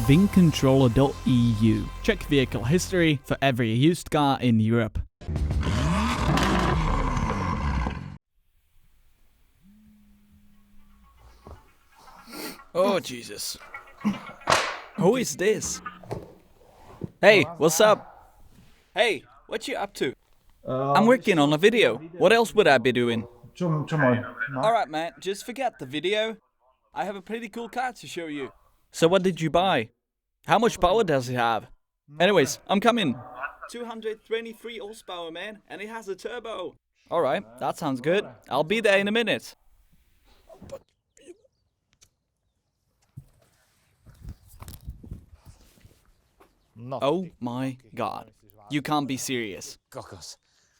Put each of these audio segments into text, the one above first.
VinController.eu. Check vehicle history for every used car in Europe. Oh, Jesus. Who is this? Hey, what's up? Hey, what you up to? I'm working on a video. What else would I be doing? Alright, man, just forget the video. I have a pretty cool car to show you. So what did you buy? How much power does it have? Anyways, I'm coming. 223 horsepower, man, and it has a turbo. Alright, that sounds good. I'll be there in a minute. Oh my god. You can't be serious.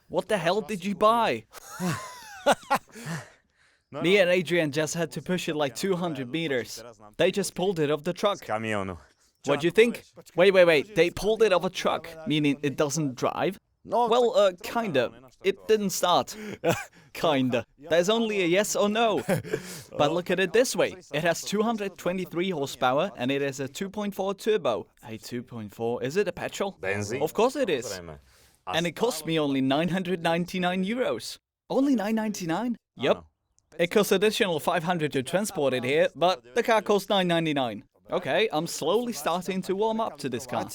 What the hell did you buy? Me and Adrian just had to push it like 200 meters. They just pulled it off the truck. What do you think? Wait. They pulled it off a truck, meaning it doesn't drive? Well, kinda. It didn't start. Kinda. There's only a yes or no. But look at it this way. It has 223 horsepower and it is a 2.4 turbo. Hey, 2.4, is it a petrol? Of course it is. And it cost me only 999 euros. Only 999? Yup. It costs additional 500 to transport it here, but the car costs 999. Okay, I'm slowly starting to warm up to this car.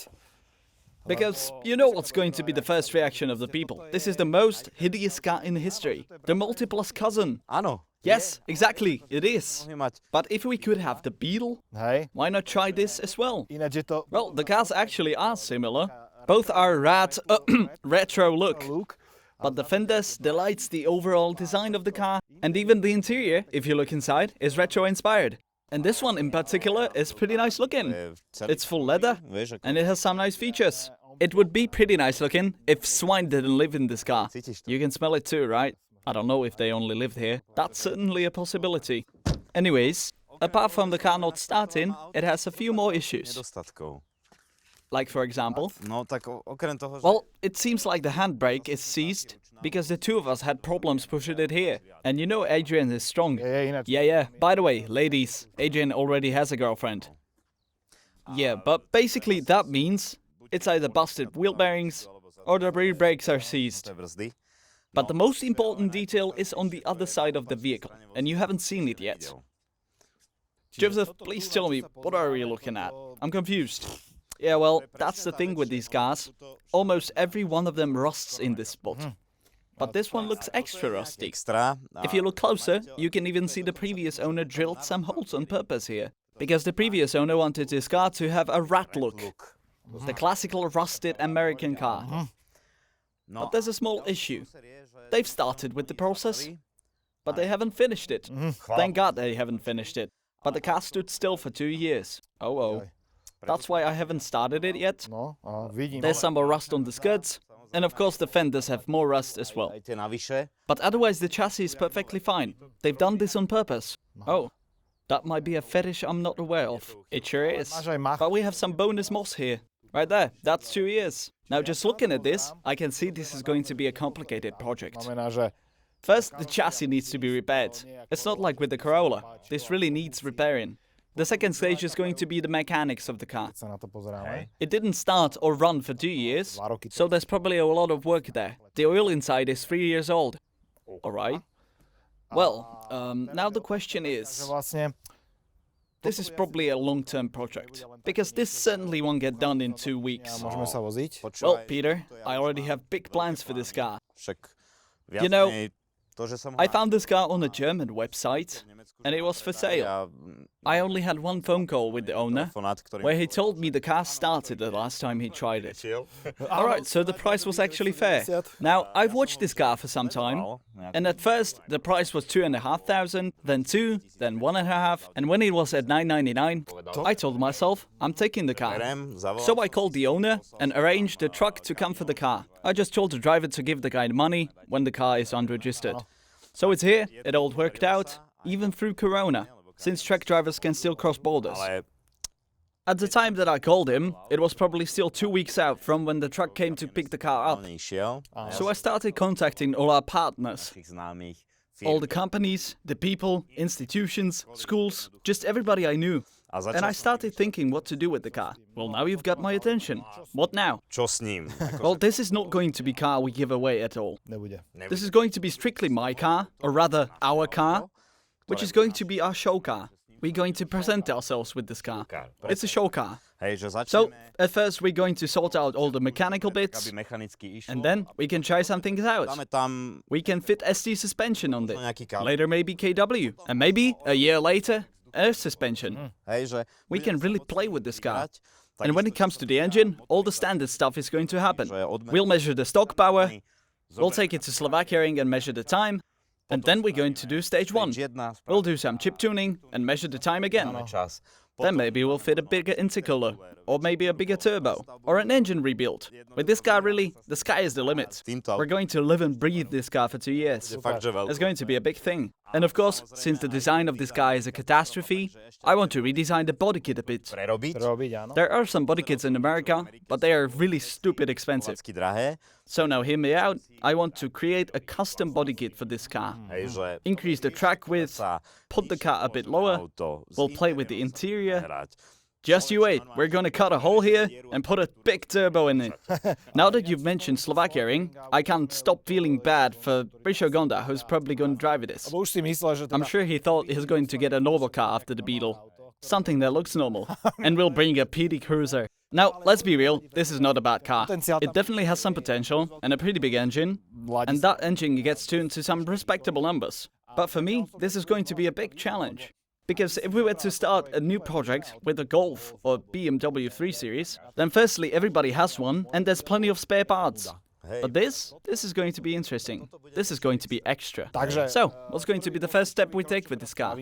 Because you know what's going to be the first reaction of the people. This is the most hideous car in history. The Multiple's cousin. Yes, exactly, it is. But if we could have the Beetle, why not try this as well? Well, the cars actually are similar. Both are rad, retro look. But the fenders, the lights, the overall design of the car, and even the interior, if you look inside, is retro inspired. And this one in particular is pretty nice looking. It's full leather, and it has some nice features. It would be pretty nice looking if swine didn't live in this car. You can smell it too, right? I don't know if they only lived here. That's certainly a possibility. Anyways, apart from the car not starting, it has a few more issues. Like for example, well, it seems like the handbrake is seized because the two of us had problems pushing it here. And you know Adrian is strong. Yeah. By the way, ladies, Adrian already has a girlfriend. Yeah, but basically that means it's either busted wheel bearings or the rear brakes are seized. But the most important detail is on the other side of the vehicle, and you haven't seen it yet. Joseph, please tell me, what are we looking at? I'm confused. Yeah, well, that's the thing with these cars. Almost every one of them rusts in this spot. But this one looks extra rusty. If you look closer, you can even see the previous owner drilled some holes on purpose here. Because the previous owner wanted this car to have a rat look. The classical rusted American car. But there's a small issue. They've started with the process, but they haven't finished it. Thank God they haven't finished it. But the car stood still for 2 years. Oh. That's why I haven't started it yet. There's some more rust on the skids, and of course the fenders have more rust as well. But otherwise the chassis is perfectly fine. They've done this on purpose. Oh, that might be a fetish I'm not aware of. It sure is. But we have some bonus moss here. Right there, that's 2 years. Now just looking at this, I can see this is going to be a complicated project. First, the chassis needs to be repaired. It's not like with the Corolla. This really needs repairing. The second stage is going to be the mechanics of the car. It didn't start or run for 2 years, so there's probably a lot of work there. The oil inside is 3 years old. Alright. Well, now the question is, this is probably a long-term project, because this certainly won't get done in 2 weeks. Well, Peter, I already have big plans for this car. You know, I found this car on a German website, and it was for sale. I only had one phone call with the owner, where he told me the car started the last time he tried it. Alright, so the price was actually fair. Now, I've watched this car for some time, and at first the price was 2,500, then 2, then 1.5, and when it was at 999, I told myself, I'm taking the car. So I called the owner and arranged the truck to come for the car. I just told the driver to give the guy the money when the car is unregistered. So it's here, it all worked out, even through Corona, since truck drivers can still cross borders. At the time that I called him, it was probably still 2 weeks out from when the truck came to pick the car up. So I started contacting all our partners. All the companies, the people, institutions, schools, just everybody I knew. And I started thinking what to do with the car. Well, now you've got my attention. What now? Well, this is not going to be car we give away at all. This is going to be strictly my car, or rather our car, which is going to be our show car. We're going to present ourselves with this car. It's a show car. So, at first we're going to sort out all the mechanical bits, and then we can try some things out. We can fit ST suspension on it, later maybe KW, and maybe, a year later, air suspension. We can really play with this car. And when it comes to the engine, all the standard stuff is going to happen. We'll measure the stock power, we'll take it to Slovakia and measure the time, and then we're going to do stage 1. We'll do some chip tuning and measure the time again. Then maybe we'll fit a bigger intercooler, or maybe a bigger turbo, or an engine rebuild. With this car really, the sky is the limit. We're going to live and breathe this car for 2 years. It's going to be a big thing. And of course, since the design of this car is a catastrophe, I want to redesign the body kit a bit. There are some body kits in America, but they are really stupid expensive. So now hear me out, I want to create a custom body kit for this car. Increase the track width, put the car a bit lower, we'll play with the interior. Just you wait, we're gonna cut a hole here and put a big turbo in it. Now that you've mentioned Slovakia, I can't stop feeling bad for Brisho Gonda, who's probably gonna drive this. I'm sure he thought he was going to get a normal car after the Beetle. Something that looks normal. And we'll bring a PD Cruiser. Now, let's be real, this is not a bad car. It definitely has some potential and a pretty big engine. And that engine gets tuned to some respectable numbers. But for me, this is going to be a big challenge. Because if we were to start a new project with a Golf or BMW 3 Series, then firstly everybody has one and there's plenty of spare parts. But this is going to be interesting. This is going to be extra. So, what's going to be the first step we take with this car?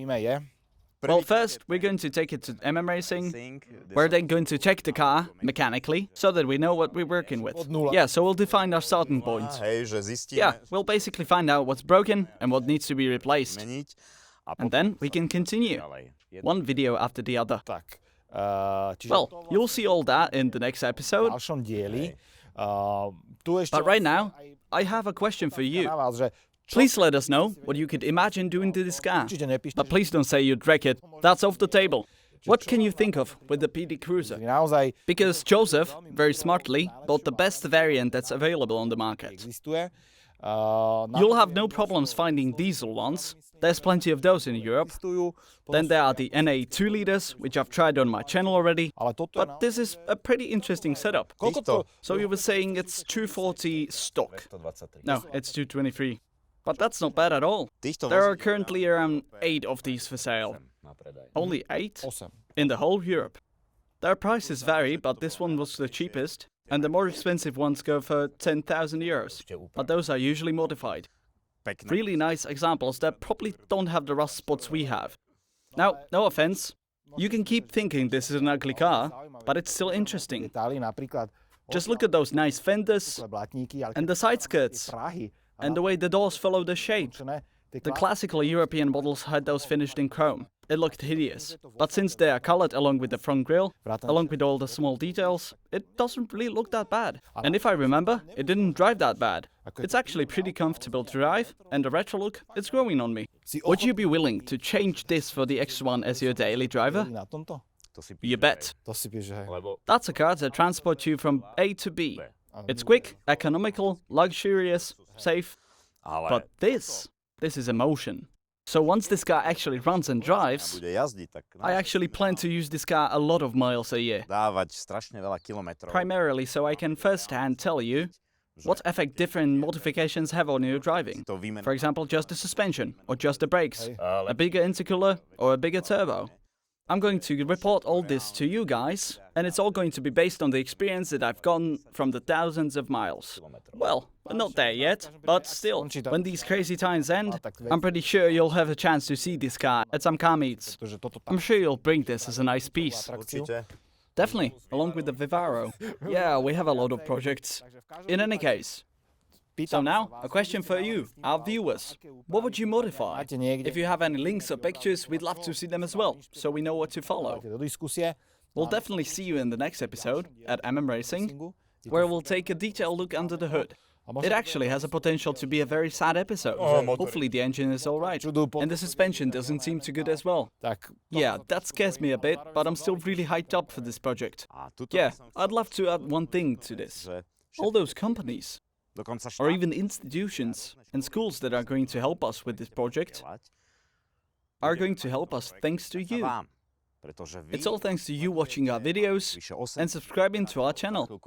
Well, first, we're going to take it to MM Racing. We're then going to check the car mechanically so that we know what we're working with. Yeah, so we'll define our starting point. Yeah, we'll basically find out what's broken and what needs to be replaced. And then we can continue. One video after the other. Well, you'll see all that in the next episode. But right now, I have a question for you. Please let us know what you could imagine doing to this car. But please don't say you'd wreck it. That's off the table. What can you think of with the PD Cruiser? Because Jozef, very smartly, bought the best variant that's available on the market. You'll have no problems finding diesel ones. There's plenty of those in Europe. Then there are the NA 2-liters, which I've tried on my channel already. But this is a pretty interesting setup. So you were saying it's 240 stock. No, it's 223. But that's not bad at all. There are currently around 8 of these for sale. Only 8? In the whole Europe. Their prices vary, but this one was the cheapest. And the more expensive ones go for 10,000 euros. But those are usually modified. Really nice examples that probably don't have the rust spots we have. Now, no offense. You can keep thinking this is an ugly car, but it's still interesting. Just look at those nice fenders and the side skirts. And the way the doors follow the shape. The classical European models had those finished in chrome. It looked hideous. But since they are colored along with the front grille, along with all the small details, it doesn't really look that bad. And if I remember, it didn't drive that bad. It's actually pretty comfortable to drive, and the retro look, it's growing on me. Would you be willing to change this for the X1 as your daily driver? You bet. That's a car that transports you from A to B. It's quick, economical, luxurious, safe. But this is emotion. So once this car actually runs and drives, I actually plan to use this car a lot of miles a year. Primarily so I can first-hand tell you what effect different modifications have on your driving. For example, just the suspension, or just the brakes, a bigger intercooler, or a bigger turbo. I'm going to report all this to you guys, and it's all going to be based on the experience that I've gotten from the thousands of miles. Well, we're not there yet, but still, when these crazy times end, I'm pretty sure you'll have a chance to see this car at some car meets. I'm sure you'll bring this as a nice piece. Definitely, along with the Vivaro. Yeah, we have a lot of projects. In any case. So now, a question for you, our viewers. What would you modify? If you have any links or pictures, we'd love to see them as well, so we know what to follow. We'll definitely see you in the next episode at MM Racing, where we'll take a detailed look under the hood. It actually has a potential to be a very sad episode. Hopefully the engine is alright. And the suspension doesn't seem too good as well. Yeah, that scares me a bit, but I'm still really hyped up for this project. Yeah, I'd love to add one thing to this. All those companies, or even institutions and schools that are going to help us with this project, are going to help us thanks to you. It's all thanks to you watching our videos and subscribing to our channel.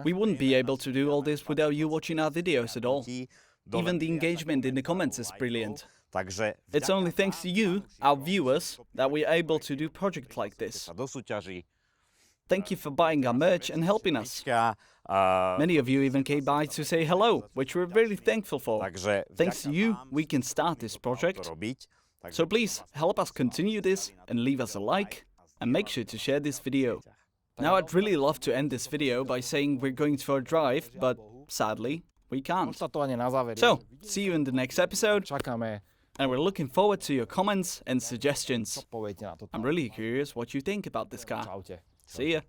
We wouldn't be able to do all this without you watching our videos at all. Even the engagement in the comments is brilliant. It's only thanks to you, our viewers, that we're able to do projects like this. Thank you for buying our merch and helping us. Many of you even came by to say hello, which we're really thankful for. Thanks to you, we can start this project. So please, help us continue this and leave us a like and make sure to share this video. Now I'd really love to end this video by saying we're going for a drive, but sadly, we can't. So, see you in the next episode, and we're looking forward to your comments and suggestions. I'm really curious what you think about this car. See ya.